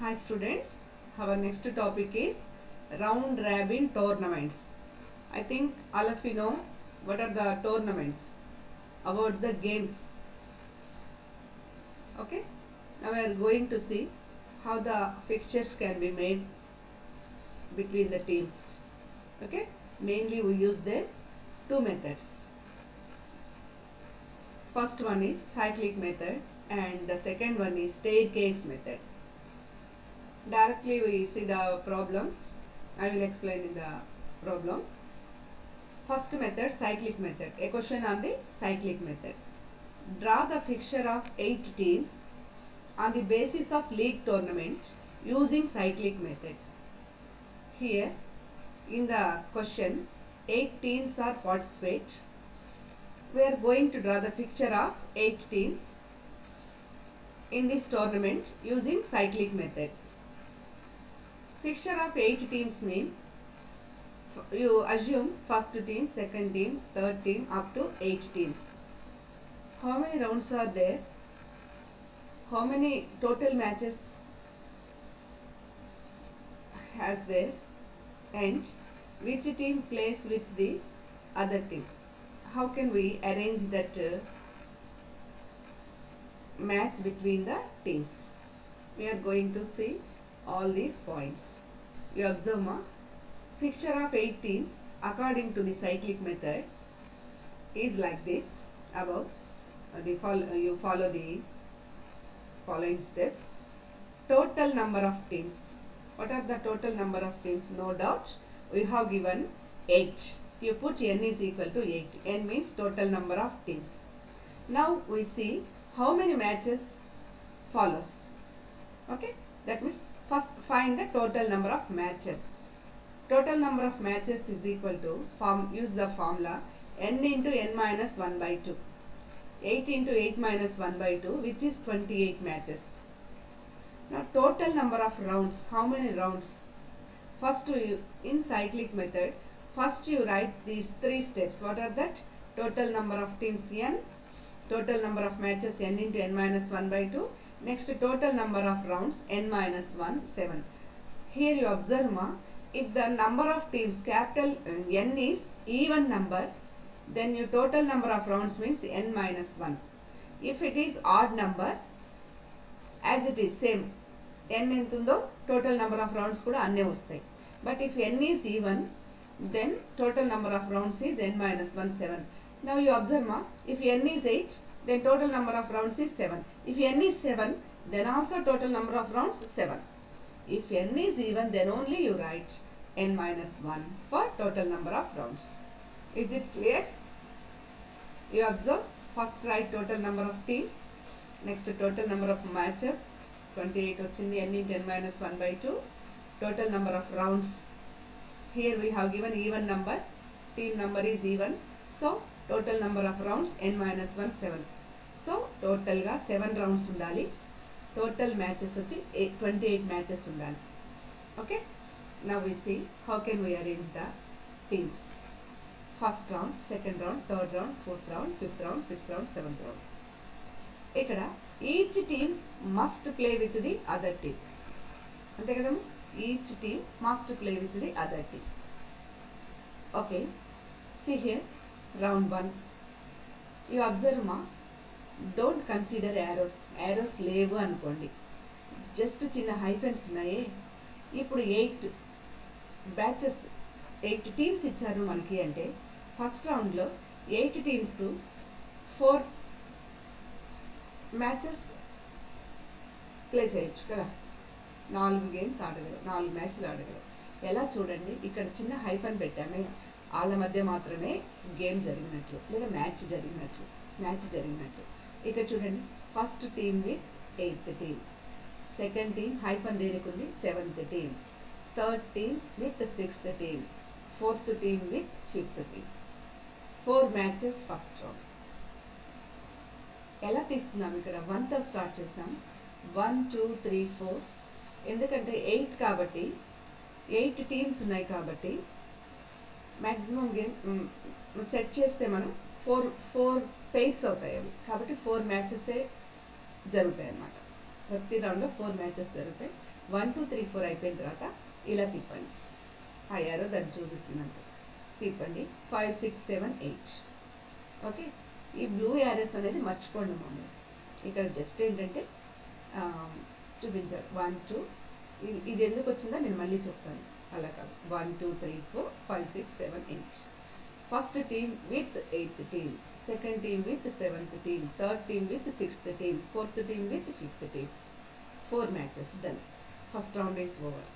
Hi students, our next topic is round robin tournaments. I think all of you know what are the tournaments, about the games. Okay, now we are going to see how the fixtures can be made between the teams. Okay, mainly we use the two methods. First one is cyclic method and the second one is staircase method. Directly we see the problems. I will explain in the problems. First method, cyclic method. A question on the cyclic method. Draw the fixture of 8 teams on the basis of league tournament using cyclic method. Here in the question, 8 teams are participate. We are going to draw the fixture of 8 teams in this tournament using cyclic method. Fixture of 8 teams mean you assume first team, second team, third team up to 8 teams. How many rounds are there? How many total matches has there? And which team plays with the other team? How can we arrange that match between the teams? We are going to see all these points. You observe fixture of 8 teams according to the cyclic method is like this above. You follow the following steps. Total number of teams. What are the total number of teams? No doubt we have given 8. You put n is equal to 8. N means total number of teams. Now we see how many matches follows. Okay, that means first find the total number of matches. Total number of matches is equal to, use the formula n into n minus 1 by 2. 8 into 8 minus 1 by 2, which is 28 matches. Now total number of rounds, how many rounds? First in cyclic method, first you write these 3 steps. What are that? Total number of teams n, total number of matches n into n minus 1 by 2. Next total number of rounds n minus 1, 7. Here you observe if the number of teams capital N is even number, then your total number of rounds means n minus 1. If it is odd number, as it is same, n entundo total number of rounds kuda anne vastayi. But if n is even, then total number of rounds is n minus 1, 7. Now you observe if n is 8, then total number of rounds is 7. If n is 7, then also total number of rounds is 7. If n is even, then only you write n minus 1 for total number of rounds. Is it clear? You observe, first write total number of teams, next total number of matches, 28 వచ్చింది, n into n minus 1 by 2. Total number of rounds, here we have given even number, team number is even, so total number of rounds n minus 1, 7. So total ga 7 rounds undali. Total matches వచ్చి 28 matches ఉండాలి. Okay, now we see how can we arrange the teams. First round, second round, third round, fourth round, fifth round, sixth round, seventh round. ఇక్కడ each team must play with the other team. అంతే కదమ్మా, each team must play with the other team. Okay, see here round 1. You observe don't consider arrows లేవు అనుకోండి, just చిన్న హైఫెన్స్ ఉన్నాయే. ఇప్పుడు 8 batches 8 teams ఇచ్చారు మనకి అంటే ఫస్ట్ రౌండ్లో 8 టీమ్స్ 4 మ్యాచెస్ ప్లే చేయొచ్చు కదా, 4 గేమ్స్ ఆడగలరు, 4 మ్యాచ్లు ఆడగలరు. ఎలా చూడండి, ఇక్కడ చిన్న హైఫన్ పెట్టామే, వాళ్ళ మధ్య మాత్రమే గేమ్ జరిగినట్లు లేదా మ్యాచ్ జరిగినట్లు. ఇక్కడ చూడండి, first team with 8th team, second team hyphen దేనికి ఉంది 7th team, third team with 6th team, fourth team with 5th team. 4 matches first round. ఎలా తీసుకున్నాం, ఇక్కడ 1తో స్టార్ట్ చేసాం, 1 2 3 4. ఎందుకంటే 8 కాబట్టి 8 టీమ్స్ ఉన్నాయి కాబట్టి మ్యాక్సిమం గేమ్ సెట్ చేస్తే మనం 4 పెయిర్స్ అవుతాయి అవి, కాబట్టి 4 మ్యాచెసే జరుగుతాయి అన్నమాట. ప్రతి రౌండ్లో 4 మ్యాచెస్ జరుగుతాయి. 1 2 3 4 అయిపోయిన తర్వాత ఇలా తిప్పండి. ఆ యారో దాన్ని చూపిస్తుంది అంతే. తిప్పండి 5 6 7 8. ఓకే, ఈ బ్లూ యారోస్ అనేది మర్చిపోండి మమ్మల్ని. ఇక్కడ జస్ట్ ఏంటంటే చూపించారు 1 2. ఇది ఎందుకు వచ్చిందో నేను మళ్ళీ చెప్తాను. అలా కాదు, 1 2 3 4 5 6 7 8. First team with 8th team, second team with 7th team, third team with 6th team, fourth team with 5th team. 4 matches done. First round is over.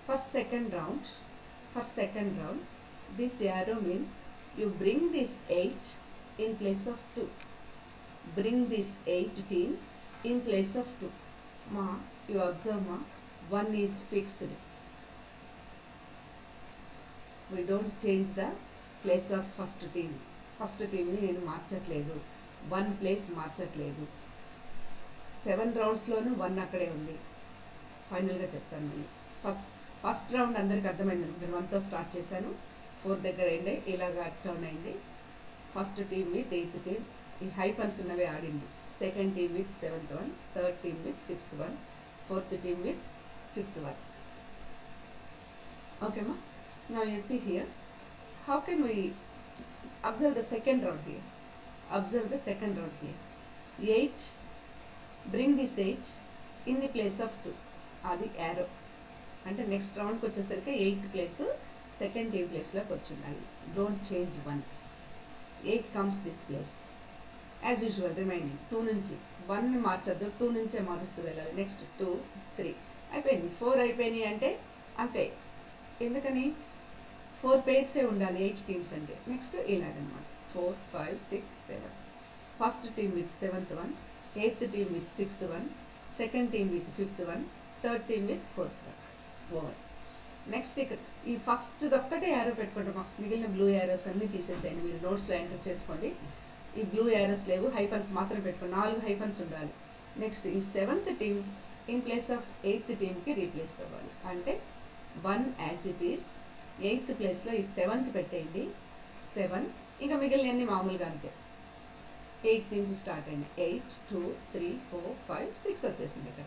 For second round, this arrow means you bring this 8 in place of 2. Bring this 8 team in place of 2. Ma, you observe ma, 1 is fixed. We don't change the place of first టీమ్ని నేను మార్చట్లేదు, 1 place మార్చట్లేదు. 7 రౌండ్స్లోనూ 1 అక్కడే ఉంది. ఫైనల్గా చెప్తాను నేను. First round అందరికి అర్థమైంది. నేను 1తో స్టార్ట్ చేశాను, 4 దగ్గర అయింది, ఇలాగా టర్న్ అయింది. First team with 8th team ఈ హైఫన్స్ ఉన్నవి ఆడింది. Second team with 7th one, third team with 6th one, fourth team with 5th one. ఓకేమా? Now you see here. How can we observe the second round here? 8, bring this 8 in the place of 2. అది arrow. అంటే next రౌండ్కి వచ్చేసరికి 8th place second team ప్లేస్లోకి వచ్చి ఉండాలి. Don't change 1. 8 comes this place as usual. Remaining 2 నుంచి 1ని మార్చొద్దు, 2 నుంచే మారుస్తూ వెళ్ళాలి. నెక్స్ట్ 2 3 అయిపోయింది. 4 అయిపోయినాయి అంటే అంతే. ఎందుకని 4 పేర్సే ఉండాలి 8 టీమ్స్ అంటే. నెక్స్ట్ ఇలాగనమాట 4 5 6 7. First team with 7th one, 8th team with 6th one, second team with 5th one, third team with 4th one. Over. Next ఇక్కడ ఈ ఫస్ట్ ఒక్కటే యారో పెట్టుకుంటామా, మిగిలిన బ్లూ యారోస్ అన్నీ తీసేసేయండి. మీరు నోట్స్లో ఎంటర్ చేసుకోండి. ఈ బ్లూ యారోస్ లేవు, హైఫన్స్ మాత్రం పెట్టుకోండి. 4 హైఫన్స్ ఉండాలి. నెక్స్ట్ ఈ 7th team in place of 8th టీమ్కి రీప్లేస్ అవ్వాలి. అంటే 1 యాజ్ ఇట్ ఈస్. 8th ప్లేస్లో ఈ 7th పెట్టేయండి, 7. ఇంకా మిగిలినవన్నీ మామూలుగా అంతే. 8 నుంచి స్టార్ట్ అయింది. 8 2 3 4 5 6 వచ్చేసింది ఇక్కడ.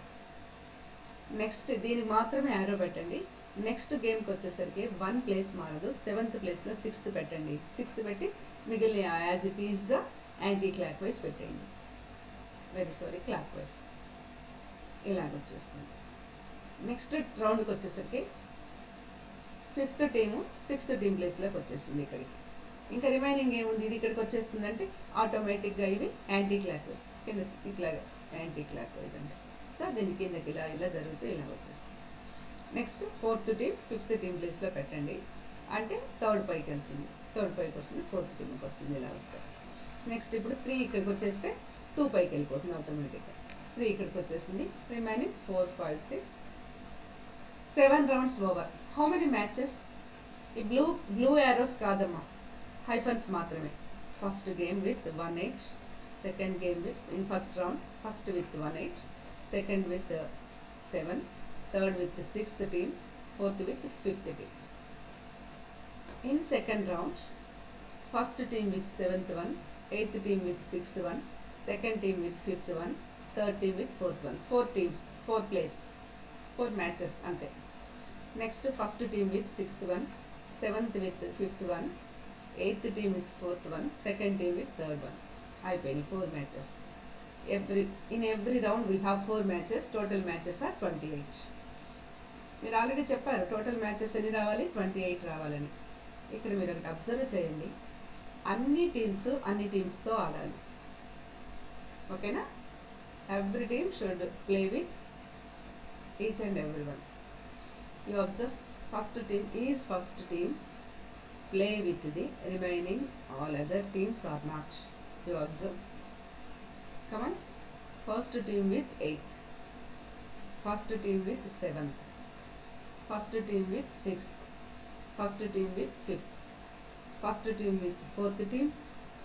నెక్స్ట్ దీనికి మాత్రమే యారో పెట్టండి. నెక్స్ట్ గేమ్కి వచ్చేసరికి 1 ప్లేస్ మారదు. 7th ప్లేస్లో 6th పెట్టండి. 6th పెట్టి మిగిలిన యాజ్ ఇట్ ఈస్గా యాంటీ క్లాక్ వైజ్ పెట్టేయండి. క్లాక్ వైజ్ ఇలాగొచ్చేస్తుంది. నెక్స్ట్ రౌండ్కి వచ్చేసరికి 5th టీము 6th టీమ్ ప్లేస్లోకి వచ్చేస్తుంది ఇక్కడికి. ఇంకా రిమైనింగ్ ఏముంది, ఇది ఇక్కడికి వచ్చేస్తుంది అంటే ఆటోమేటిక్గా ఇవి యాంటీ క్లాక్ వైజ్ కిందకి, ఇట్లా యాంటీ క్లాక్ వైజ్ అంటే. సో దీని కిందకి ఇలా జరుగుతూ ఇలా వచ్చేస్తుంది. Next 4th team 5th team ప్లేస్లో పెట్టండి అంటే 3rd పైకి వెళ్తుంది, 3rd పైకి వస్తుంది, 4th టీమ్కి వస్తుంది, ఇలా వస్తుంది. నెక్స్ట్ ఇప్పుడు 3 ఇక్కడికి వచ్చేస్తే 2 పైకి వెళ్ళిపోతుంది ఆటోమేటిక్గా. 3 ఇక్కడికి వచ్చేస్తుంది. Remaining 4 5 6 7 rounds over. How many matches? ఈ బ్లూ యారోస్ కాదమ్మా, హైఫన్స్ మాత్రమే. First game with 1 8, second game with in first round first with 1 8, second with 7, third with 6th team, fourth with 5th team. In second round first team with 7th one, 8th team with 6th one, second team with 5th one, third team with 4th one. 4 teams 4 places 4 matches అంతే. Next first team with 6th one, 7th with 5th one, 8th team with 4th one, second team with 3rd one. అయిపోయినాయి 4 matches. In every round we have 4 matches. Total matches are 28. మీరు already చెప్పారు total matches ఎన్ని రావాలి, 28 రావాలని. ఇక్కడ మీరు ఒకటి observe చేయండి, అన్ని టీమ్స్తో ఆడాలి. ఓకేనా? Every team should play with each and every one. You observe, first team play with the remaining all other teams or not. You observe. Come on. First team with 8th, first team with 7th, first team with 6th, first team with 5th, first team with 4th team,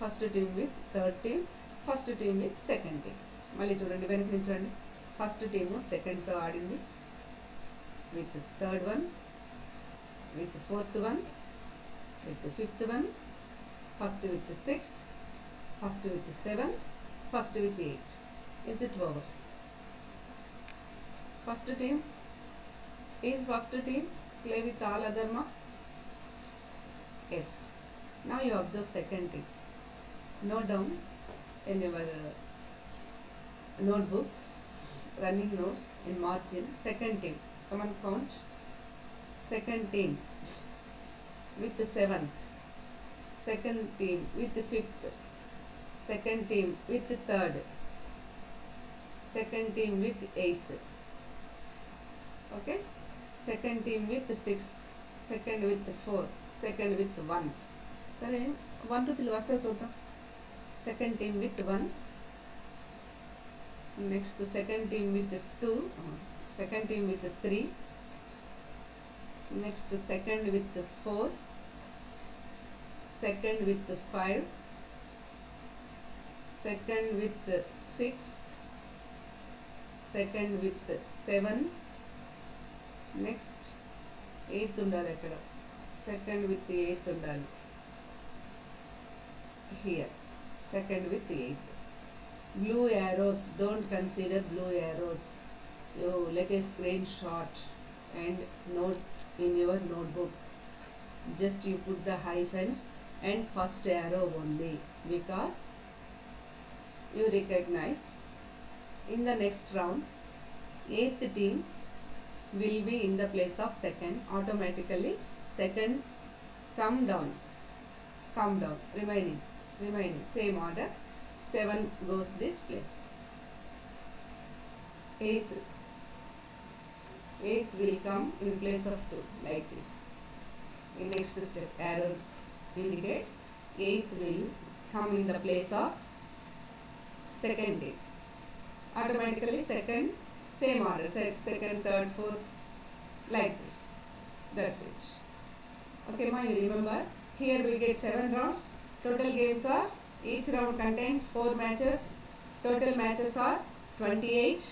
first team with 3rd team, first team with 2nd team. మళ్ళీ చూడండి, వెనక్కి నుంచి చూడండి. First team 2ndతో ఆడింది, with 3rd one, with 4th one, with 5th one, first with 6th, first with 7th, first with 8. Is it over? First team play with all other mark. Yes. Now you observe second team. Note down in your notebook, running notes in margin. Second team. Come and count. Second team with the 7th. Second team with the 5th. Second team with the 3rd. Second team with the 8th. Okay. Second team with the 6th. Second with the 4th. Second with 1. సరే 1 2 3 వస్తాయి చూద్దాం. Second team with 1. Next second team with 2. Second team with 3. Next second with 4. Second with 5. Second with 6. Second with 7. Next 8 ఉండాలి అక్కడ. Second with 8 ఉండాలి here. Second with 8. Blue arrows, don't consider blue arrows. You let a screenshot and note in your notebook. Just you put the hyphens and first arrow only, because you recognize in the next round 8th team will be in the place of second. Automatically second come down, remaining same order. 7 goes this place. 8th will come in place of 2, like this. In next step arrow indicates 8th will come in the place of second team. Automatically second same order, second, third, fourth, like this. That's it. Okay ma, you remember here we get 7 rounds. Total games are, each round contains 4 matches. Total matches are 28.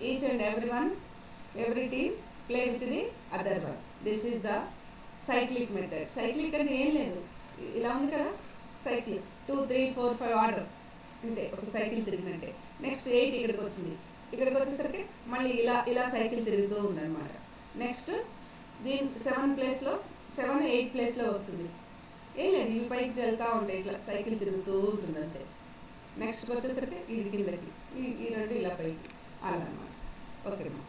Each and every team play with the other one. This is the cyclic method. Cyclic అంటే ఏం లేదు, ఇలా ఉంది కదా cycle. 2 3 4 5 order అంతే, ఒక cycle తిరిగినట్టే. Next 8 ఇక్కడికి వచ్చింది. ఇక్కడికి వచ్చేసరికి మళ్ళీ ఇలా సైకిల్ తిరుగుతూ ఉందన్నమాట. నెక్స్ట్ దీని 7 ప్లేస్లో 7 8 ప్లేస్లో వస్తుంది. ఏం లేదు, ఇవి పైకి వెళ్తూ ఉంటాయి, ఇట్లా సైకిల్ తిరుగుతూ ఉంటుంది అంతే. నెక్స్ట్కి వచ్చేసరికి ఇది కిందకి, ఈ 2 ఇలా పైకి, అలా అన్నమాట. ఓకేమ్మా.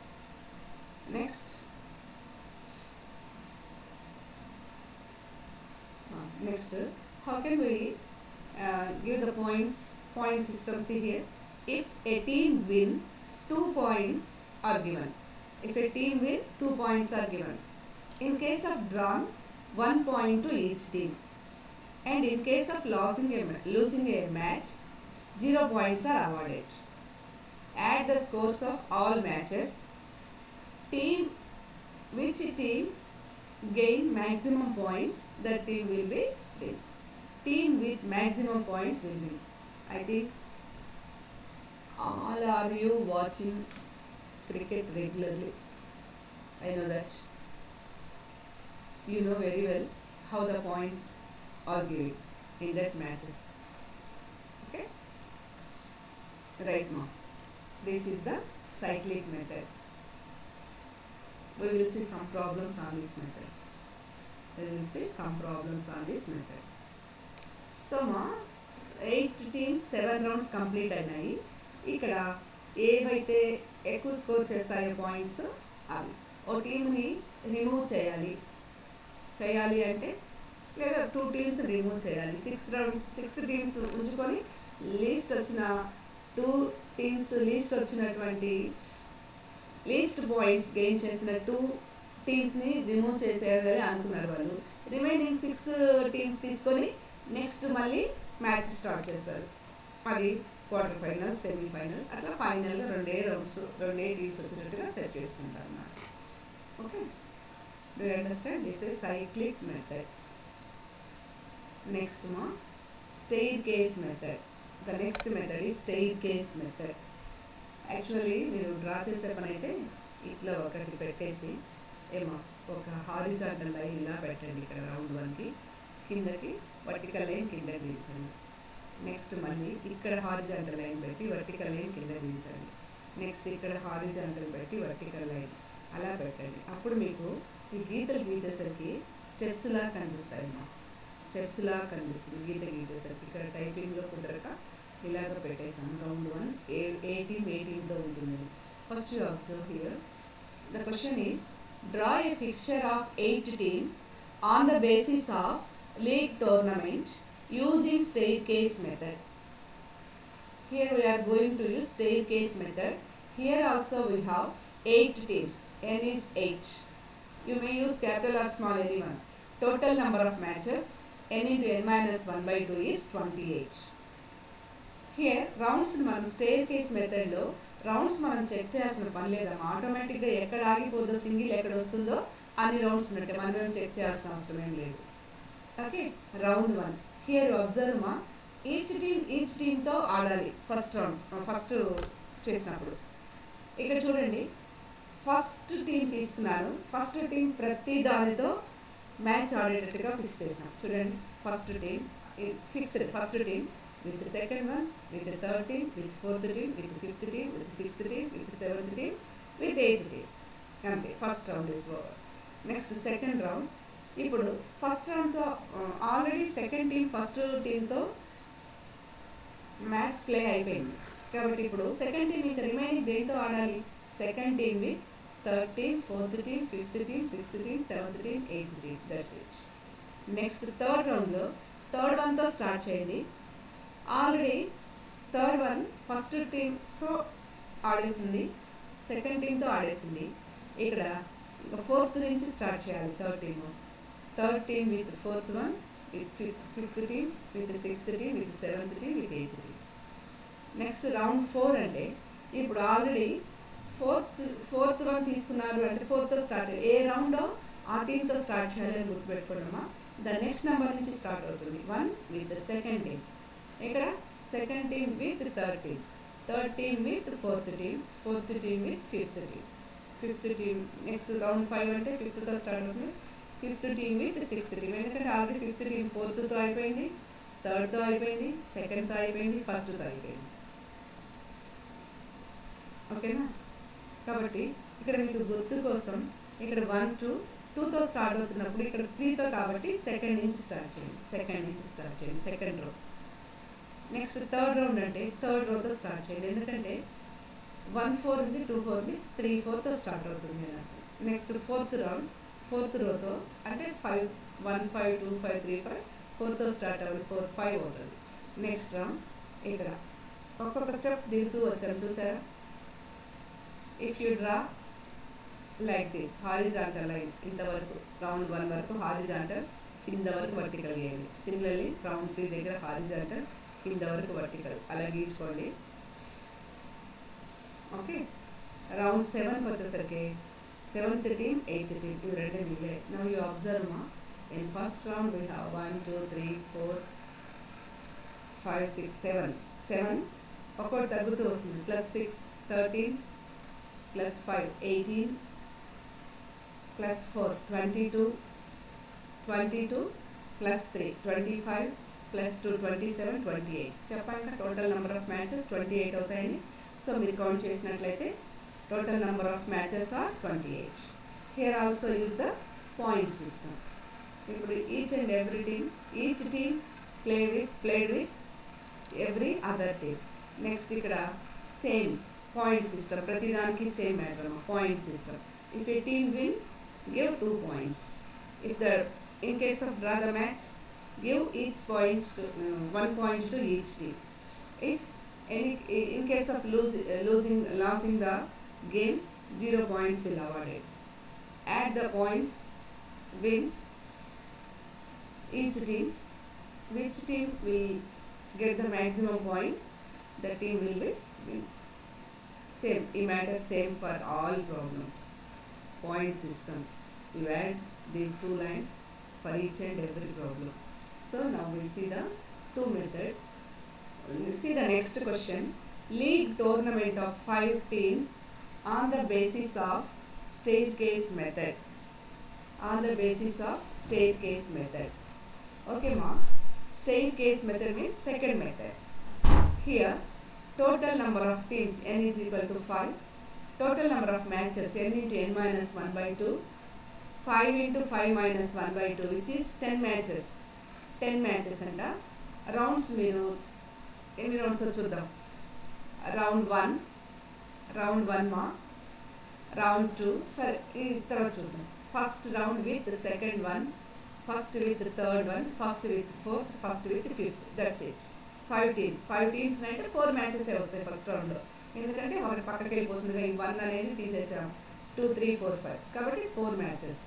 Next how can we give the point system? See here, if a team win 2 points are given. If a team win 2 points are given. In case of drawn, 1 point to each team. And in case of losing a match, 0 points are awarded. Add the scores of all matches. Which team gain maximum points, that team will be win. Team with maximum points will win. I think all are you watching cricket regularly. I know that you know very well how the points are given in that matches. Okay, right now this is the cyclic method. We will see some problems on this method. So ma 8 teams 7 rounds complete అయినాయి. ఇక్కడ ఏవైతే ఎక్కువ score చేస్తాయో points అవి. ఓ టీమ్ని remove చేయాలి అంటే, లేదా 2 teams రిమూవ్ చేయాలి. 6 teams ఉంచుకొని లీస్ట్ వచ్చిన 2 teams లీస్ట్ వచ్చినటువంటి లీస్ట్ పాయింట్స్ గెయిన్ చేసిన 2 teamsని రిమూవ్ చేసేయాలి అనుకున్నారు వాళ్ళు. రిమైనింగ్ 6 teams తీసుకొని నెక్స్ట్ మళ్ళీ మ్యాచ్ స్టార్ట్ చేస్తారు. అది క్వార్టర్ ఫైనల్స్, సెమీఫైనల్స్, అట్లా ఫైనల్గా 2 rounds 2 teams వచ్చినట్టుగా సెట్ చేసుకుంటారు అన్నమాట. Okay, do you understand? This is cyclic method. Next మా staircase method. The next method is staircase method. Actually మీరు డ్రా చేసే పని అయితే ఇట్లా ఒకటి పెట్టేసి ఒక హారిజాంటల్ లైన్ ఇలా పెట్టండి. ఇక్కడ రౌండ్ 1కి కిందకి వర్టికల్ లైన్ కింద గీయించండి. నెక్స్ట్ మళ్ళీ ఇక్కడ హారిజాంటల్ లైన్ పెట్టి వర్టికల్ లైన్ కింద గీయించండి. నెక్స్ట్ ఇక్కడ హారిజాంటల్ పెట్టి వర్టికల్ లైన్ అలా పెట్టండి. అప్పుడు మీకు ఈ గీతలు గీసేసరికి స్టెప్స్ లా కనిపిస్తాయి అమ్మా. స్టెప్స్ లా కనిపిస్తుంది గీత గీసేసరికి. ఇక్కడ టైపింగ్లో కుదరక ఇలాగ పెట్టేసాం. రౌండ్ 1 18తో ఉంటుంది. First you observe here. The question is draw a fixture of 8 teams on the basis of league tournament using staircase method. Here we are going to use staircase method. Here also we have 8 teams. N is 8. You may use capital or small anyone. Total number of matches n into n minus 1 by 2 is 28. Here rounds మనం staircase method లో rounds మనం check చేయాల్సిన పని లేదమ్మా. ఆటోమేటిక్గా ఎక్కడ ఆగిపోతుందో single ఎక్కడ వస్తుందో అన్ని రౌండ్స్ ఉన్నట్టే, మనం చెక్ చేయాల్సిన అవసరం ఏం లేదు. Okay, round 1. హియర్ అబ్జర్వ్ మా, ఈచ్ టీమ్తో ఆడాలి ఫస్ట్ రౌండ్. ఫస్ట్ చేసినప్పుడు ఇక్కడ చూడండి, ఫస్ట్ టీం తీసుకున్నారు. ఫస్ట్ టీం ప్రతి దానితో మ్యాచ్ ఆడేటట్టుగా ఫిక్స్ చేసాం. చూడండి, first team fixed. First team with the second one, with the third team, with the fourth team, with the fifth team, with the sixth team, with the seventh team, with the eighth team. అంతే, first round is over. Next second round. ఇప్పుడు first రౌండ్తో already second team first టీంతో match play అయిపోయింది కాబట్టి ఇప్పుడు second team ఇంకా remaining దేంతో ఆడాలి? Second team with third team, fourth team, fifth team, sixth team, seventh team, eighth team. That's it. Next third రౌండ్లో థర్డ్ వన్తో స్టార్ట్ చేయండి. ఆల్రెడీ థర్డ్ వన్ ఫస్ట్ టీంతో ఆడేసింది, సెకండ్ టీంతో ఆడేసింది. ఇక్కడ ఫోర్త్ నుంచి స్టార్ట్ చేయాలి. Third team with fourth one, with fifth team, with sixth team, with seventh team, with eighth team. Next round 4 అంటే ఇప్పుడు ఆల్రెడీ ఫోర్త్ వన్ తీసుకున్నారు అంటే ఫోర్త్తో స్టార్ట్. ఏ రౌండో ఆ టీంతో స్టార్ట్ చేయాలని గుర్తుపెట్టుకోవడమా. ద నెక్స్ట్ నెంబర్ నుంచి స్టార్ట్ అవుతుంది. 1 విత్ ద సెకండ్ టీం. ఇక్కడ second team with third team, third team with fourth team, fourth team with fifth team, fifth team. Next round 5 అంటే ఫిఫ్త్తో start అవుతుంది. Fifth team with sixth team. ఎందుకంటే already fifth team ఫోర్త్తో అయిపోయింది, థర్డ్తో అయిపోయింది, సెకండ్తో అయిపోయింది, ఫస్ట్తో అయిపోయింది. ఓకేనా? కాబట్టి ఇక్కడ మీకు గుర్తు కోసం ఇక్కడ 1 2 2తో స్టార్ట్ అవుతున్నప్పుడు ఇక్కడ 3తో కాబట్టి సెకండ్ నుంచి స్టార్ట్ చేయండి. Second row. Next third round అంటే థర్డ్ రోతో స్టార్ట్ చేయండి. ఎందుకంటే 1 4 ఉంది, 2 4 ఉంది, 3 4తో స్టార్ట్ అవుతుంది అన్నట్టు. నెక్స్ట్ ఫోర్త్ రౌండ్, ఫోర్త్ రోతో అంటే 5 1 5 2 5 3 5 4తో స్టార్ట్ అవ్వాలి. 4 5 అవుతుంది. నెక్స్ట్ రౌండ్ ఇక్కడ ఒక్కొక్క స్టెప్ దిగుతూ వచ్చాము, చూసారా? If you draw like this horizontal line, ఇంతవరకు రౌండ్ 1 వరకు హారిజాంటల్, కింద వరకు వర్టికల్ గీయండి. సిమిలర్లీ రౌండ్ 3 దగ్గర హారిజాంటల్, కింద వరకు వర్టికల్, అలా గీసుకోండి. ఓకే, రౌండ్ 7కి వచ్చేసరికి సెవెంత్ టీం, ఎయిత్ టీం, ఇవి రెండే మిగిలే. నౌ యూ అబ్జర్వ్ మా, in first round we have 1 2 3 4 5 6 7 ఒక్కొక్కటి తగ్గుతూ వస్తుంది. +6 13, +5 18, +4 22, 22 +3 25, +2 27 28. చెప్పాక టోటల్ నెంబర్ ఆఫ్ మ్యాచెస్ 28 అవుతాయని. సో మీరు కౌంట్ చేసినట్లయితే total number of matches are 28. Here also use the point system. ఇప్పుడు each and every team, each team played with every other team. Next ఇక్కడ same point system, ప్రతిదానికి same matter అమ్మా. Point system. If a team win, give 2 points. In case of draw the match, give each point to 1 point to each team. In case of losing the game, 0 points will awarded. Add the points, win each team. Which team will get the maximum points, the team will be win. Same, it matters same for all problems. Point system. You add these 2 lines for each and every problem. So now we see the 2 methods. See the next question. League tournament of 5 teams on the basis of staircase method. Okay ma. Staircase method means second method. Here Total number of teams n is equal to 5. Total number of matches n into n minus 1 by 2. 5 into 5 minus 1 by 2 which is 10 matches. 10 matches అంట. Rounds మీరు ఎన్ని rounds చూద్దాం. Round 1 మా, round 2 సరే ఈ తర్వాత చూద్దాం. First round with second one, first with third one, first with fourth, first with fifth, that's it. 5 teams అంటే 4 మ్యాచెస్ వస్తాయి ఫస్ట్ రౌండ్లో, ఎందుకంటే ఒకటి పక్కకి వెళ్ళిపోతుంది. ఈ 1 అనేది తీసేసాం. 2, 3, 4, 5 కాబట్టి 4 మ్యాచెస్.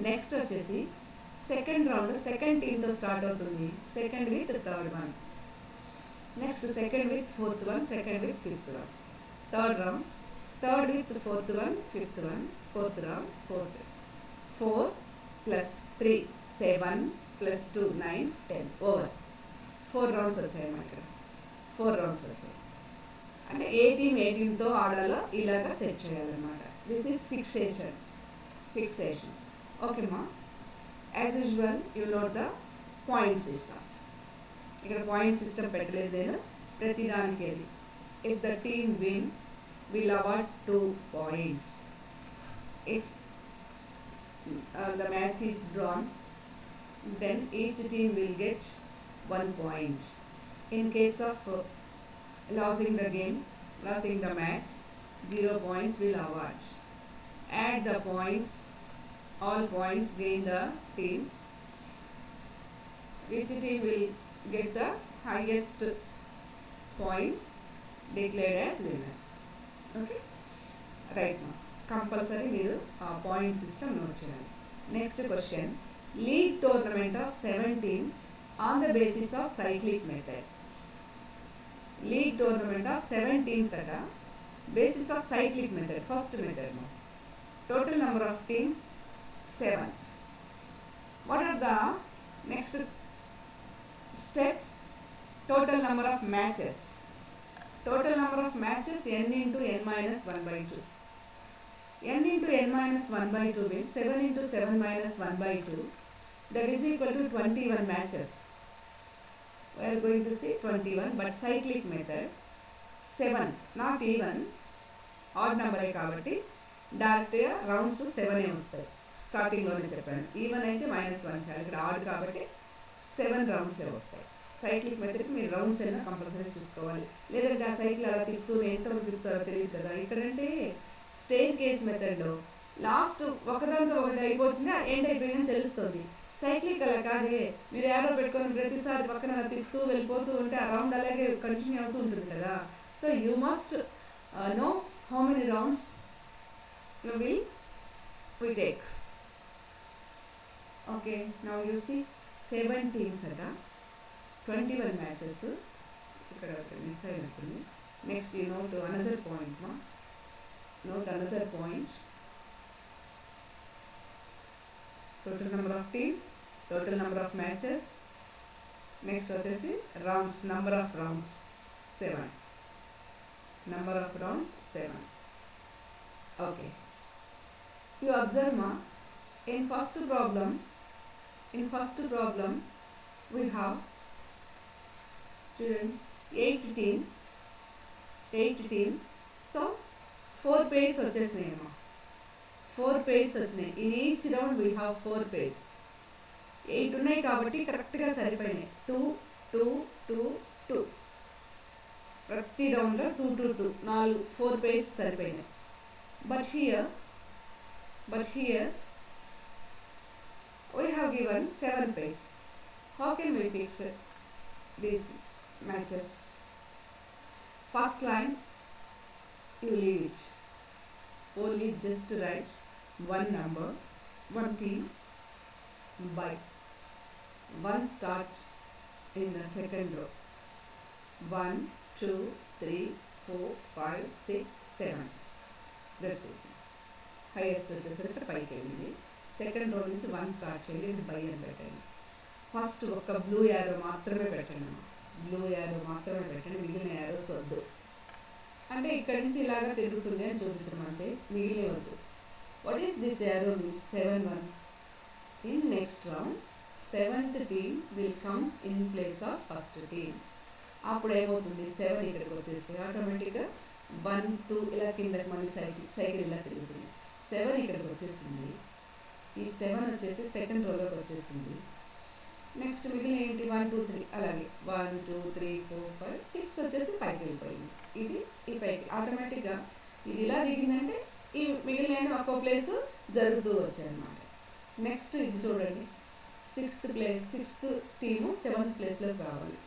నెక్స్ట్ వచ్చేసి సెకండ్ రౌండ్ సెకండ్ టీమ్తో స్టార్ట్ అవుతుంది. Second with third one, next second with fourth one, second with fifth one. Third round third with fourth one, fifth one, fourth round fourth. 4 + 3 7 + 2 9 10 over. 4 rounds వచ్చాయి మనకి. 4 rounds వచ్చాయి అంటే ఏ టీంతో ఆడాలో ఇలాగా సెట్ చేయాలన్నమాట. This is fixation. ఓకేమా. As usual you note the point system. ఇక్కడ పాయింట్ సిస్టమ్ పెట్టలేదు నేను ప్రతిదానికి. అది if the team win will award 2 points. If the match is drawn, then each team will get 1 point. In case of losing the match, 0 points will award. Add the points, all points gain the teams. Which team will get the highest points declared as winner. Okay, right now. Compulsory మీరు ఆ point system note చేయాలి. Next question, league tournament of 7 teams on the basis of cyclic method. League tournament of 7 teams అట, basis of cyclic method. First method total number of teams 7. What are the next step? Total number of matches. Total number of matches n into n minus 1 by 2. n into n minus 1 by 2 means 7 into 7 minus 1 by 2, that is equal to 21 matches. We are going to say 21, but cyclic method 7 not even, odd number కాబట్టి డైరెక్ట్గా rounds 7 వస్తాయి. స్టార్టింగ్లోనే చెప్పాను. Even అయితే -1 చేయాలి. ఇక్కడ add కాబట్టి 7 rounds వస్తాయి. సైక్లిక్ మెథడ్కి మీరు రౌండ్స్ అయినా కంపల్సరీ చూసుకోవాలి. లేదంటే ఆ సైకిల్ అలా తిప్పుతూనే ఎంతవరకు తిప్పుతారో తెలియదు కదా. ఇక్కడంటే స్టేర్ కేస్ మెథడ్లో లాస్ట్ ఒకదాంతో ఒకటి అయిపోతుంది, ఎండ్ అయిపోయిందని తెలుస్తుంది. సైక్లిక్ అలా కాదే, మీరు యారో పెట్టుకొని ప్రతిసారి పక్కన తిప్పుతూ వెళ్ళిపోతూ ఉంటే ఆ రౌండ్ అలాగే కంటిన్యూ అవుతూ ఉంటుంది కదా. So you must know how many rounds we take. Okay, now you see 7 teams అట, 21 matches. ఇక్కడ మిస్ అయినట్టుంది. Next you note another point మా. Note another point. Total number of teams, total number of matches. Next వచ్చేసి rounds, number of rounds 7. Number of rounds 7. Okay. You observe ma, in first problem we have children 8 teams. So 4 pairs వచ్చేసినాయి అమ్మా. 4 pairs వచ్చినాయి. In each round we have 4 pairs. 8 ఉన్నాయి కాబట్టి కరెక్ట్గా సరిపోయినాయి. 2 2 2 2 ప్రతి రౌండ్లో 2 2 2 4 pairs సరిపోయినాయి. But here we have given 7 pairs. How can we fix these matches? First line you leave it. Only just write one number, one team by one start in the second row. 1 2 3 4 5 6 7. That's it. Highest వచ్చేసరికి పైకి వెళ్ళింది. Second row నుంచి 1 start చేయండి. ఇది by అని పెట్టండి. First ఒక blue arrow మాత్రమే పెట్టండి. మిగిలిన యారోస్ వద్దు. అంటే ఇక్కడ నుంచి ఇలాగా తిరుగుతుంది అని చూపించడం అంతే, మిగిలే వద్దు. What is this arrow means? 7 1. In next round 7th team will comes in place of first team. అప్పుడు ఏమవుతుంది 7 ఇక్కడికి వచ్చేస్తే ఆటోమేటిక్గా 1 2 ఇలా కిందకి మళ్ళీ సైకిల్ ఇలా తిరుగుతుంది. 7 ఇక్కడికి వచ్చేసింది. ఈ 7 వచ్చేసి సెకండ్ రోలోకి వచ్చేసింది. నెక్స్ట్ మిగిలిన ఏంటి 1 2 3 అలాగే 1 2 3 4 5 6 వచ్చేసి పైకి వెళ్ళిపోయింది. ఇది ఈ పైకి ఆటోమేటిక్గా ఇది ఇలా దిగిందంటే ఈ మిగిలిన ఒక్కో ప్లేస్ జరుగుతూ వచ్చాయన్నమాట. నెక్స్ట్ ఇది చూడండి, సిక్స్త్ టీము 7th ప్లేస్లోకి రావాలి.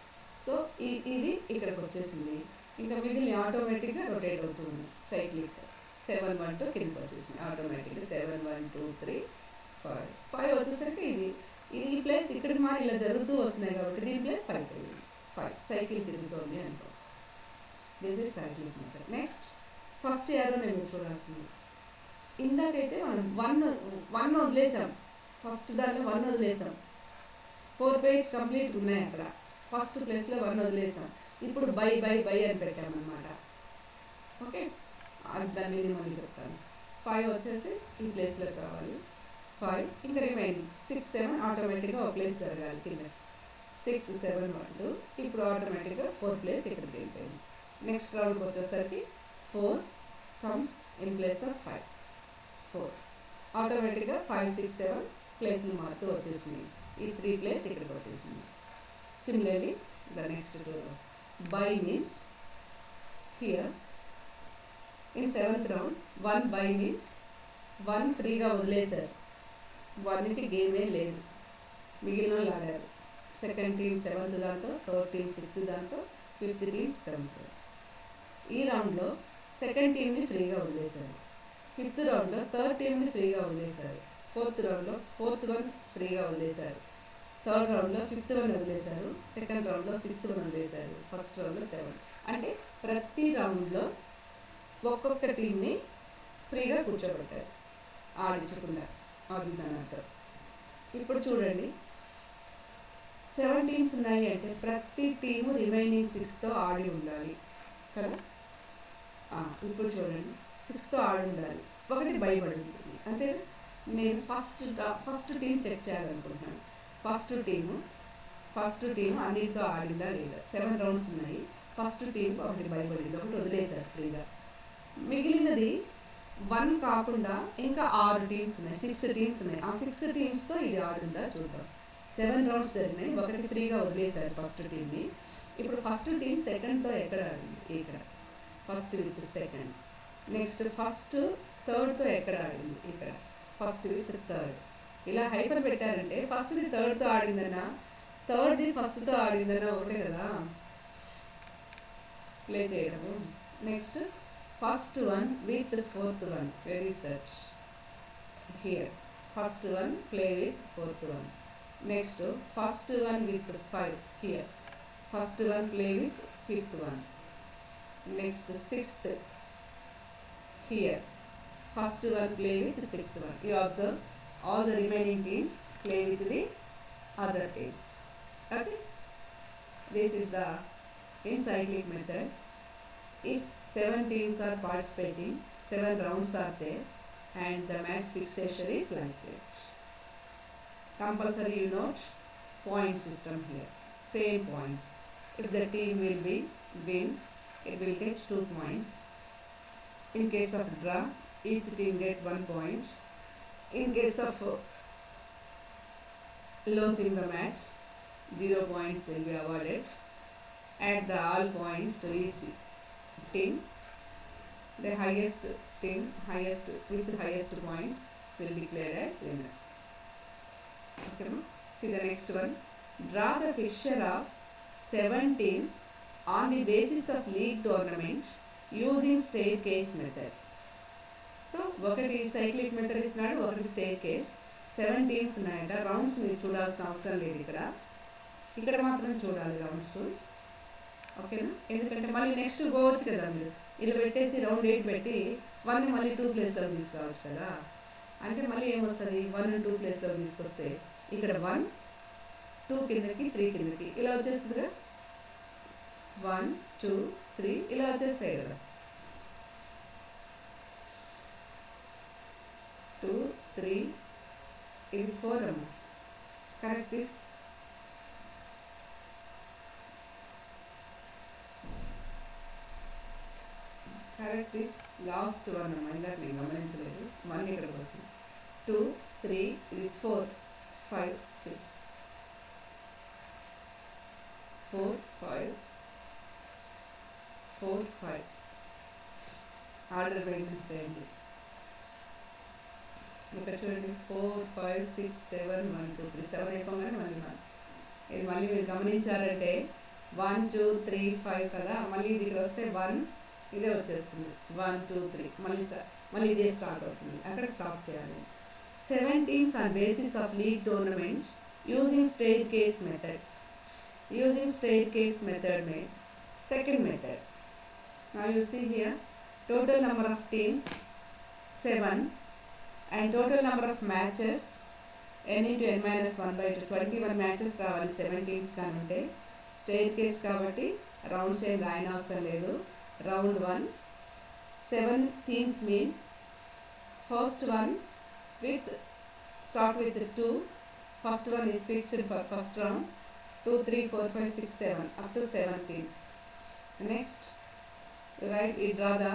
సో ఇది ఇక్కడికి వచ్చేసింది. ఇంకా మిగిలిన ఆటోమేటిక్గా రొటేట్ అవుతుంది సైక్లిక్. 7 1 2 కిందకి వచ్చేసింది ఆటోమేటిక్గా. 7 1 2 3 5 వచ్చేసరికి ఇది ఈ ప్లేస్ ఇక్కడికి మారి ఇలా జరుగుతూ వస్తున్నాయి కాబట్టి దీని ప్లేస్ 5 అయింది. 5 సైకిల్ తిరుగుతోంది అనుకో. This is cyclic method. Next first arrow నేను చూడాల్సింది. ఇందాకైతే మనం 1 వదిలేసాం. ఫస్ట్ దానిలో 1 వదిలేసాం. 4 పేజ్ కంప్లీట్ ఉన్నాయి అక్కడ. ఫస్ట్ ప్లేస్లో 1 వదిలేసాం. ఇప్పుడు బై అని పెట్టామన్నమాట. ఓకే, దాన్ని మళ్ళీ చెప్తాను. 5 వచ్చేసి ఈ ప్లేస్లోకి రావాలి. 5 ఇంకా రిమైనింగ్ 6 7 ఆటోమేటిక్గా ఒక ప్లేస్ జరగాలి కింద. 6 7 1 2 ఇప్పుడు ఆటోమేటిక్గా 4 ప్లేస్ ఇక్కడికి వెళ్ళిపోయింది. నెక్స్ట్ రౌండ్కి వచ్చేసరికి 4 కమ్స్ ఇన్ ప్లేస్ ఆఫ్ 5. 4 ఆటోమేటిక్గా 5 6 7 ప్లేస్లు మారుతూ వచ్చేసింది. ఈ 3 ప్లేస్ ఇక్కడికి వచ్చేసింది. Similarly the next 2 rows. By means here in 7th round 1 by means 1 ఫ్రీగా వదిలేశారు. 1కి గేమే లేదు, మిగిలిన వాళ్ళు ఆడారు. సెకండ్ టీమ్ 7th దాంతో, థర్డ్ టీమ్ 6th దాంతో, 5th టీమ్ 7th. ఈ రౌండ్లో సెకండ్ టీమ్ని ఫ్రీగా వదిలేశారు. 5th రౌండ్లో థర్డ్ టీమ్ని ఫ్రీగా వదిలేశారు. 4th రౌండ్లో 4th 1 ఫ్రీగా వదిలేశారు. థర్డ్ రౌండ్లో 5th 1 వదిలేశారు. సెకండ్ రౌండ్లో 6th 1 వదిలేశారు. ఫస్ట్ రౌండ్లో 7. అంటే ప్రతి రౌండ్లో ఒక్కొక్క టీంని ఫ్రీగా కూర్చోబెట్టారు, ఆడించకుండా. అది దాని అర్థం. ఇప్పుడు చూడండి, 7 టీమ్స్ ఉన్నాయి అంటే ప్రతి టీము రిమైనింగ్ 6తో ఆడి ఉండాలి కదా. ఇప్పుడు చూడండి, 6తో ఆడి ఉండాలి. ఒకటి భయపడి ఉంటుంది అంతే. నేను ఫస్ట్ టీం చెక్ చేయాలనుకుంటున్నాను. ఫస్ట్ టీము అన్నిటితో ఆడిందా లేదా. 7 రౌండ్స్ ఉన్నాయి. ఫస్ట్ టీం ఒకటి భయపడింది, ఒకటి వదిలేశారు ఫ్రీగా. మిగిలినది 1 కాకుండా ఇంకా 6 టీమ్స్ ఉన్నాయి, 6 టీమ్స్ ఉన్నాయి. ఆ 6 టీమ్స్తో ఇది ఆడుందా చూద్దాం. 7 రౌండ్స్ జరిగినాయి, ఒకటి ఫ్రీగా వదిలేశారు ఫస్ట్ టీంని. ఇప్పుడు ఫస్ట్ టీం సెకండ్తో ఎక్కడ ఆడింది? ఇక్కడ. First with second. Next first థర్డ్తో ఎక్కడ ఆడింది? ఇక్కడ. First with third. ఇలా హైపర్ పెట్టారంటే ఫస్ట్ది థర్డ్తో ఆడిందన్నా, థర్డ్ది ఫస్ట్తో ఆడిందన్నా ఒకటే కదా ప్లే చేయడము. Next first 1 with 4th 1. Where is that? Here. First 1 play with 4th 1. Next first 1 with 5 here. First 1 play with 5th 1. Next 6th here. First 1 play with 6th 1. You observe all the remaining teams play with the other teams. Okay. This is the encyclic method. If 7 teams are participating, 7 rounds are there, and the match fixation is like that. Compulsory you note point system here. Same points. If the team will win, it will get 2 points. In case of draw, each team get 1 point. In case of losing the match, 0 points will be awarded. Add the all points to each team. The highest team, with the highest points will be declared as winner. Okay, see the next one. Draw the fixture of 7 teams on the basis of league tournament using staircase method. So, ఒకటి cyclic method ఇస్తున్నాడు, ఒకటి staircase. 7 teams ఉన్నాయంట. Rounds మీరు చూడాల్సిన అవసరం లేదు ఇక్కడ మాత్రమే చూడాలి రౌండ్స్. ఓకేనా? ఎందుకంటే మళ్ళీ నెక్స్ట్ పోవచ్చు కదా మీరు. ఇలా పెట్టేసి రౌండ్ 8 పెట్టి 1ని మళ్ళీ 2 ప్లేస్లో తీసుకోవచ్చు కదా. అంటే మళ్ళీ ఏమొస్తుంది, 1 2 ప్లేస్లో తీసుకొస్తే ఇక్కడ 1 2 కిందకి 3 కిందకి ఇలా వచ్చేస్తుందిగా. 1 2 3 ఇలా వచ్చేస్తాయి కదా. 2 3 ఇది 4 అమ్మ. Correct this. Correct this last one అమ్మా, ఇందాక నేను గమనించలేదు. 1 ఇక్కడికి వస్తుంది. 2 3 ఇది 4 5 6 4 5 4 5 ఆర్డర్ మెయింటైన్ చేయండి. ఇక్కడ చూడండి 4 5 6 7 1 2 3 7 అయిపోగానే మళ్ళీ 1. ఇది మళ్ళీ మీరు గమనించారంటే 1 2 3 5 కదా, మళ్ళీ ఇది వస్తే 1 ఇదే వచ్చేస్తుంది. 1 2 3 మళ్ళీ ఇదే స్టార్ట్ అవుతుంది. అక్కడ స్టాప్ చేయాలి. 7 teams on basis of league tournament using staircase method. Using staircase method means second method. Now you see here total number of teams 7 and total number of matches n into n minus 1 by 2 21 matches రావాలి 7 teams కానుంటే. Stair case కాబట్టి rounds ఏం రాయన అవసరం లేదు. Round 1 7 teams means first one with start with 2. First one is fixed for first round. 2 3 4 5 6 7 up to 7 teams. Next we draw the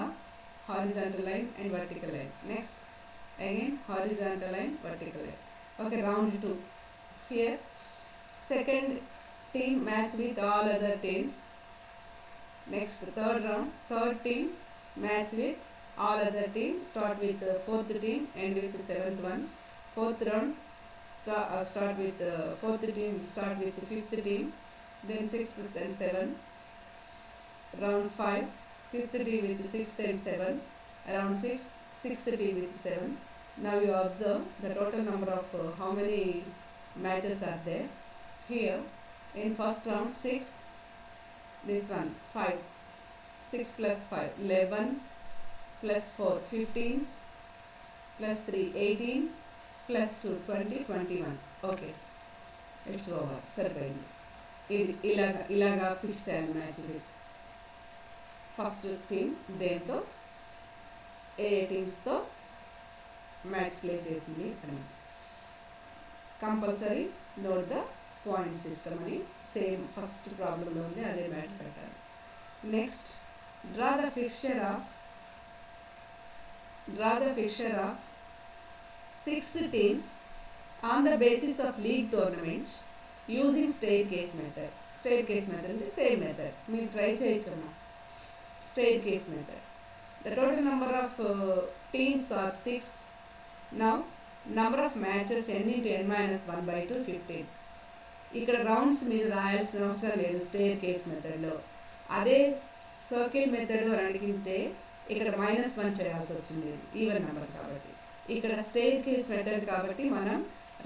horizontal line and vertical line. Next again horizontal line, vertical line. Okay, round 2. Here second team match with all other teams. Next third round, third team match with all other teams. Start with the fourth team, end with the seventh one. Fourth round start with the fourth team, start with the fifth team, then sixth, then seventh. Round 5, fifth team with the sixth and seventh. Round 6, sixth team with 7. Now you observe the total number of how many matches are there. Here in first round 6, this one 5, 6 plus 5 11 plus 4 15 plus 3 18 plus 2 20 21. Okay, it's over. సరిపోయింది. ఇది ఇలాగా fix చేయాలి match fix. First team దేంతో ఏ టీమ్స్తో match play చేసింది అని compulsory note the point system అని same first ప్రాబ్లంలో ఉంది, అదే మ్యాటర్ పెట్టాలి. Next draw the fixture of 6 teams on the basis of league tournament using staircase method. Staircase method అంటే same method మీరు try చేయొచ్చమ్మా. Staircase method. The total number of teams are 6. Now number of matches n into n minus 1 by 2 15. ఇక్కడ rounds మీరు రాయాల్సిన అవసరం లేదు stair case మెథడ్లో. అదే circle method అని అడిగితే ఇక్కడ -1 చేయాల్సి వచ్చింది, ఈవెన్ నెంబర్ కాబట్టి. ఇక్కడ స్టేర్ కేస్ మెథడ్ కాబట్టి మనం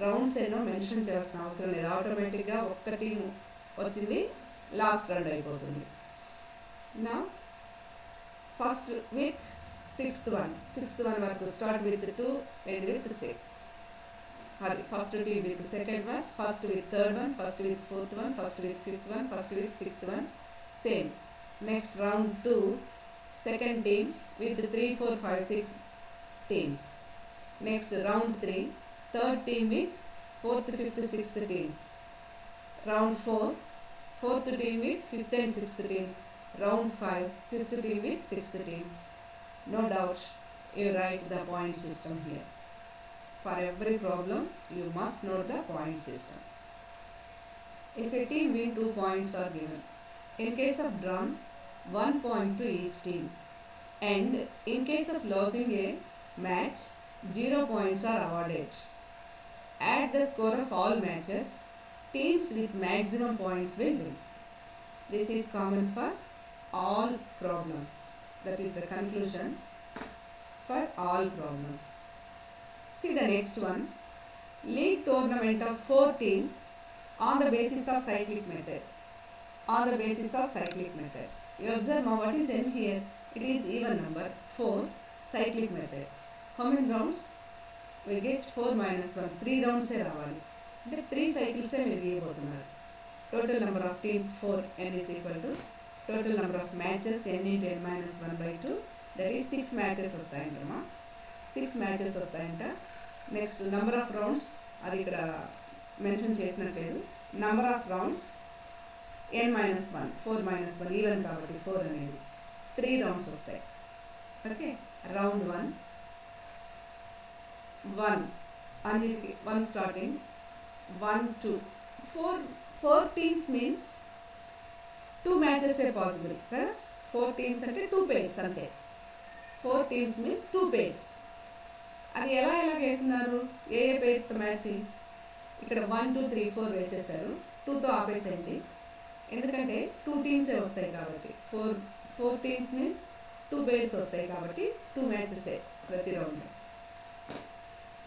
రౌండ్స్ ఏనో మెన్షన్ చేయాల్సిన అవసరం లేదు. ఆటోమేటిక్గా ఒక్క టీం వచ్చింది, లాస్ట్ రౌండ్ అయిపోతుంది. నా ఫస్ట్ విత్ సిక్స్త్ వన్ వరకు స్టార్ట్ విత్ 2 ఎండ్ విత్ 6. అది first team with second one, first with third one, first with fourth one, first with fifth one, first with sixth one, same. Next round 2 second team with 3 4 5 6 teams. Next round 3 third team with 4th 5th 6th teams. Round 4 fourth team with 5th and 6th teams. Round 5 5th team with 6th team. No doubt you write the point system here. For every problem you must note the point system. If a team win 2 points are given. In case of drawn 1 point to each team, and in case of losing a match 0 points are awarded. Add the score of all matches. Teams with maximum points will win. This is common for all problems. That is the conclusion for all problems. See the next one. League tournament of 4 teams on the basis of cyclic method. On the basis of cyclic method. You observe now what is n here. It is even number 4 cyclic method. How many rounds? We get 4 minus 1. 3 rounds రావాలి. అంటే 3 cycles మీరు గీయబోతున్నారు. Total number of teams 4, n is equal to total number of matches n into n minus 1 by 2. That is 6 matches వస్తాయంటమ్మా. 6 matches వస్తాయంట. Next number of rounds అది ఇక్కడ mention చేసినట్లేదు. Number of rounds n minus 1 4 minus 1 even కాబట్టి 4 అనేది 3 rounds వస్తాయి. Okay, round 1, 1 and 1 starting, 1, 2, 4 teams means 2 matches are possible. 4 teams అంటే 2 pairs అంతే. 4 teams means 2 pairs. అది ఎలా వేస్తున్నారు, ఏ పేర్స్తో మ్యాచ్? ఇక్కడ 1, 2, 3, 4 వేసేసారు, 2తో ఆపేసేయండి, ఎందుకంటే 2 టీమ్సే వస్తాయి కాబట్టి. 4 టీమ్స్ మీన్స్ 2 పేర్స్ వస్తాయి కాబట్టి 2 మ్యాచెసే ప్రతి రౌండ్.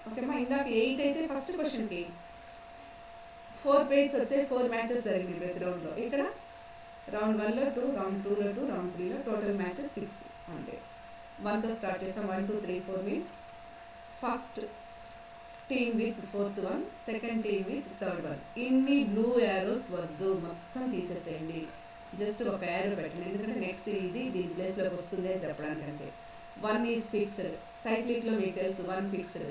ఓకేమ్మా, ఇందాక 8 అయితే ఫస్ట్ క్వశ్చన్కి 4 పేర్స్ వచ్చాయి, 4 మ్యాచెస్ జరిగినాయి ప్రతి రౌండ్లో. ఇక్కడ రౌండ్ 1లో 2, రౌండ్ 2లో 2, రౌండ్ 3లో టోటల్ మ్యాచెస్ 6 అంతే. 1తో స్టార్ట్ చేస్తాం. 1, 2, 3, 4 means first team with 4th one, second team with 3rd one. ఇన్ని బ్లూ యారోస్ వద్దు, మొత్తం తీసేసేయండి. జస్ట్ ఒక యారో పెట్టండి, ఎందుకంటే నెక్స్ట్ ఇది దీని ప్లేస్లోకి వస్తుంది అని చెప్పడానికి అంతే. 1 ఈజ్ ఫిక్స్డ్. సైక్లిక్లో మీకు తెలుసు 1 ఫిక్స్డ్,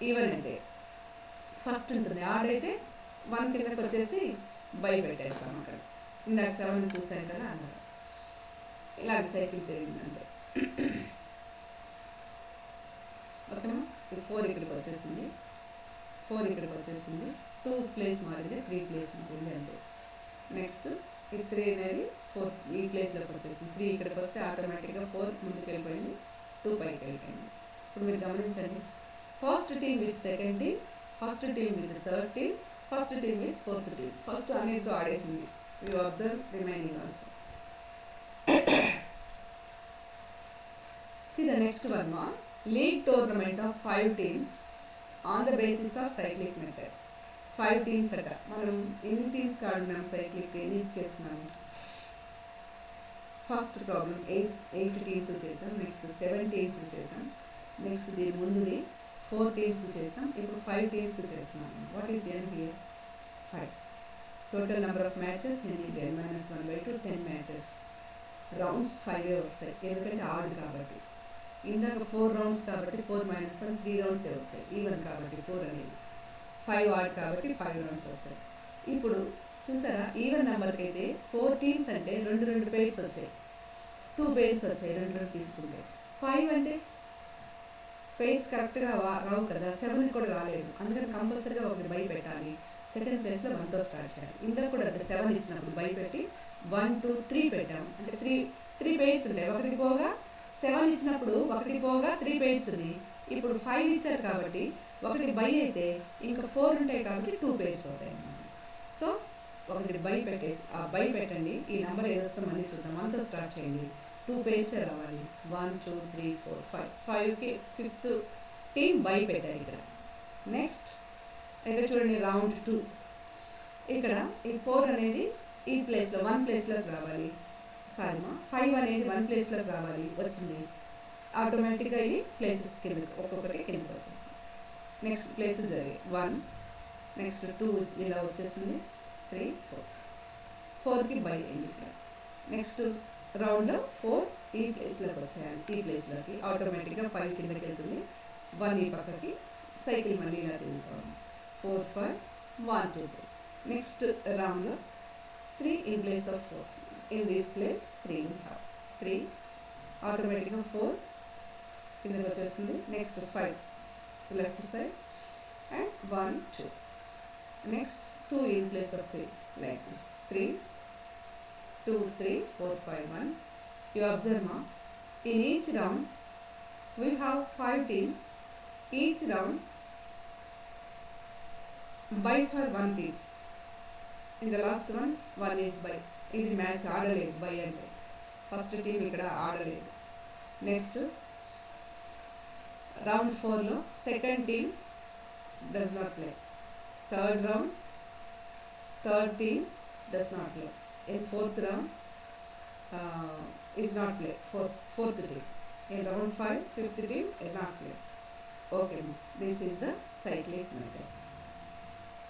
ఈవెన్ అయితే ఫస్ట్ ఉంటుంది. ఆడైతే 1 కిందకి వచ్చేసి బై పెట్టేస్తాం. అక్కడ ఇందాక 7 చూసాను కదా, అన్నారు ఇలాగ సైకిల్ తిరిగిందంటే. ఓకేనా, 4 ఇక్కడికి వచ్చేసింది, 4 ఇక్కడికి వచ్చేసింది, 2 ప్లేస్ మారింది, 3 ప్లేస్ మారింది అంతే. నెక్స్ట్ ఇది 3 అనేది 4 ఈ ప్లేస్లోకి వచ్చేసింది. 3 ఇక్కడికి వస్తే ఆటోమేటిక్గా 4 ముందుకు వెళ్ళిపోయింది, 2 పైకి వెళ్ళిపోయింది. ఇప్పుడు మీరు గమనించండి, first team with second team, first team with third team, first team with fourth team. First అన్నిటితో ఆడేసింది. You observe remaining also. See the next one, ma. League tournament of 5 teams on the basis of cyclic method. 5 teams అట. మనం ఎన్ని teams ఆడున్నాం cyclic, ఎన్ని చేస్తున్నాము? First problem 8 teams చేసాం, next 7 teams చేసాం, next దీని ముందుది 4 టీమ్స్ చేసాం, ఇప్పుడు 5 టీమ్స్ చేస్తున్నాము. What is n here? 5. Total number of matches n into n minus 1/2, 10 matches. Rounds 5 వస్తాయి, ఎందుకంటే ఆడ్ కాబట్టి. ఇందాక 4 రౌండ్స్ కాబట్టి 4 - 1 3 రౌండ్సే వచ్చాయి, ఈవెన్ కాబట్టి 4 అనేది. 5 ఆడ్ కాబట్టి 5 రౌండ్స్ వస్తాయి. ఇప్పుడు చూసారా, ఈవెన్ నెంబర్కి అయితే 4 టీమ్స్ అంటే 2 పేర్స్ వచ్చాయి, 2 పేర్స్ వచ్చాయి 2 తీసుకుంటే. 5 అంటే పేర్స్ కరెక్ట్గా రావు కదా, 7 కూడా రాలేదు, అందుకని కంపల్సరీగా ఒకటి బై పెట్టాలి. సెకండ్ ప్లేస్లో 1తో స్టార్ట్ చేయాలి. ఇందాక కూడా అది 7 ఇచ్చినప్పుడు బై పెట్టి 1, 2, 3 పెట్టాం, అంటే 3 పేర్స్ ఉంటాయి. ఒకటి పోగా 7 ఇచ్చినప్పుడు ఒకటి పోగా 3 పేర్స్ ఉన్నాయి. ఇప్పుడు 5 ఇచ్చారు కాబట్టి ఒకటి బై అయితే ఇంకా 4 ఉంటాయి కాబట్టి 2 పేర్స్ అవుతాయి అన్నమాట. సో ఒకటి బై పెట్టేసి ఆ బై పెట్టండి. ఈ నెంబర్ ఏదొస్తే మళ్ళీ చూద్దాం. 1తో స్టార్ట్ చేయండి, 2 పేర్సే రావాలి. 1, 2, 3, 4, 5. 5కి 5th టీమ్ బై పెట్టారు ఇక్కడ. నెక్స్ట్ ఇక్కడ చూడండి, రౌండ్ 2. ఇక్కడ ఈ 4 అనేది ఈ ప్లేస్లో 1 ప్లేస్లోకి రావాలి. సారీమా, 5 అనేది 1 ప్లేస్లోకి రావాలి, వచ్చింది. ఆటోమేటిక్గా ఇవి ప్లేసెస్ కిందకి ఒక్కొక్కటి కిందకి వచ్చేసింది. నెక్స్ట్ ప్లేసెస్ జరిగాయి. 1, నెక్స్ట్ 2 ఇలా వచ్చేసింది, 3, 4. 4కి బై అయింది ఇక్కడ. నెక్స్ట్ రౌండ్లో 4 ఈ ప్లేస్లోకి వచ్చేయాలి, ఈ ప్లేస్లోకి ఆటోమేటిక్గా 5 కిందకి వెళ్తుంది, 1 ఈ పక్కకి, సైకిల్ మళ్ళీ ఇలా తిరుగుతాం. 4, 5, 1, 2, 3. నెక్స్ట్ రౌండ్లో 3 in place of 4. In this place 3 we have 3, ఆటోమేటిక్గా 4 కిందకి వచ్చేస్తుంది. Next 5 left side and 1, 2. Next 2 in place of 3 like this. 3, 2, 3, 4, 5, 1. You observe now, in each round we have 5 teams. Each round buy for 1 team. In the last one is buy. ఇది match ఆడలేదు, bye అంటే first team ఇక్కడ ఆడలేదు. Next round 4లో second team does not play. Third round third team does not play. In fourth round is not play. Fourth team. In round 5 fifth team is not play. Okay, this is the cyclic method.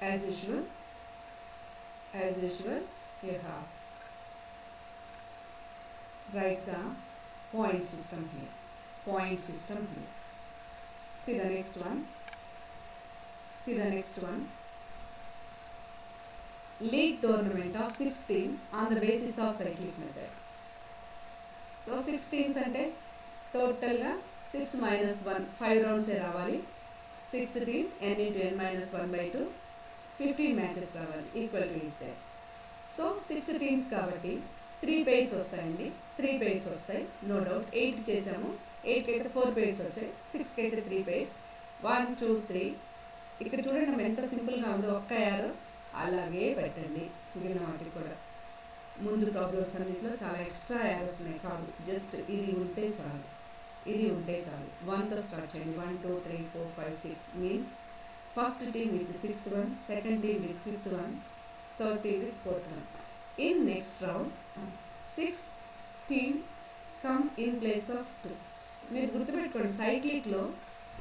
As usual you have write the point system here. See the next one. League tournament of 6 teams on the basis of cyclic method. So 6 teams అంటే టోటల్గా 6 minus 1 5 రౌండ్సే రావాలి. 6 teams n into n minus 1/2 15 matches రావాలి. Equal to is there. So 6 teams కాబట్టి 3 pairs వస్తాయండి. 3 pairs వస్తాయి, no doubt. 8 చేసాము, 8కి అయితే 4 pairs వచ్చాయి, 6కి అయితే 3 pairs. 1 2 3. ఇక్కడ చూడండి మనం ఎంత సింపుల్గా ఉందో, ఒక్క యారో అలాగే పెట్టండి. మిగిలిన వాటికి కూడా ముందు ప్రాబ్లమ్స్ అన్నింటిలో చాలా ఎక్స్ట్రా యారోస్ ఉన్నాయి కాదు, జస్ట్ ఇది ఉంటే చాలు, ఇది ఉంటే చాలు. 1తో స్టార్ట్ చేయండి. 1 2 3 4 5 6 means first team with 6th one, second team with 5th one, third team with 4th one. In next round 6th team come in place of 2. మీరు గుర్తుపెట్టుకోండి, సైక్లిక్లో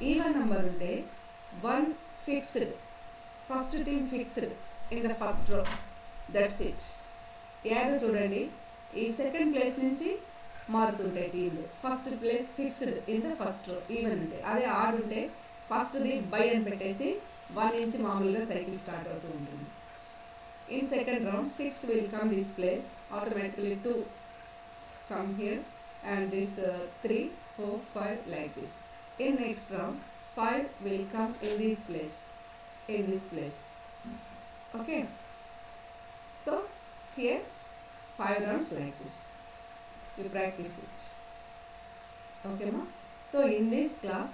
ఈవెన్ నెంబర్ ఉంటే 1 fixed, first team fixed in the first row, that's it. Arrow చూడండి, ఈ second place నుంచి మారుతుంటాయి టీంలు. First place fixed in the first row, even ఉంటే. అదే ఆడ్ ఉంటే ఫస్ట్ది బై అని పెట్టేసి 1 నుంచి మామూలుగా సైకిల్ స్టార్ట్ అవుతూ ఉంటుంది. In second round 6 will come this place, automatically 2 come here, and this 3 4 5 like this. In next round 5 will come in this place, in this place. Okay, so here 5 rounds like this, you practice it. Okay ma? So in this class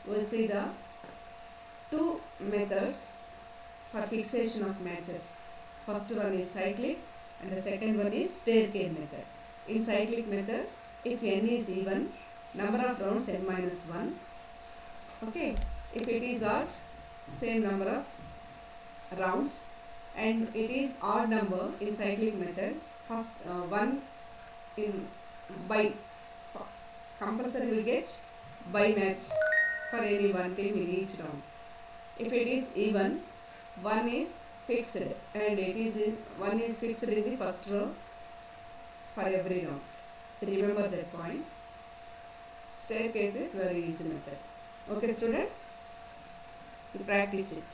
we'll see the 2 methods for fixation of matches. First one is cyclic and the second one is staircase method. In cyclic method, if n is even, number of rounds n minus 1. Okay, if it is odd, same number of rounds, and it is odd number in cyclic method, first 1 in by, compulsory we get by match for any one team in each round. If it is even, 1 is fixed, and it is in 1 is fixed in the first row for every round. Remember that points. Staircase is very easy method. Okay students, you practice it.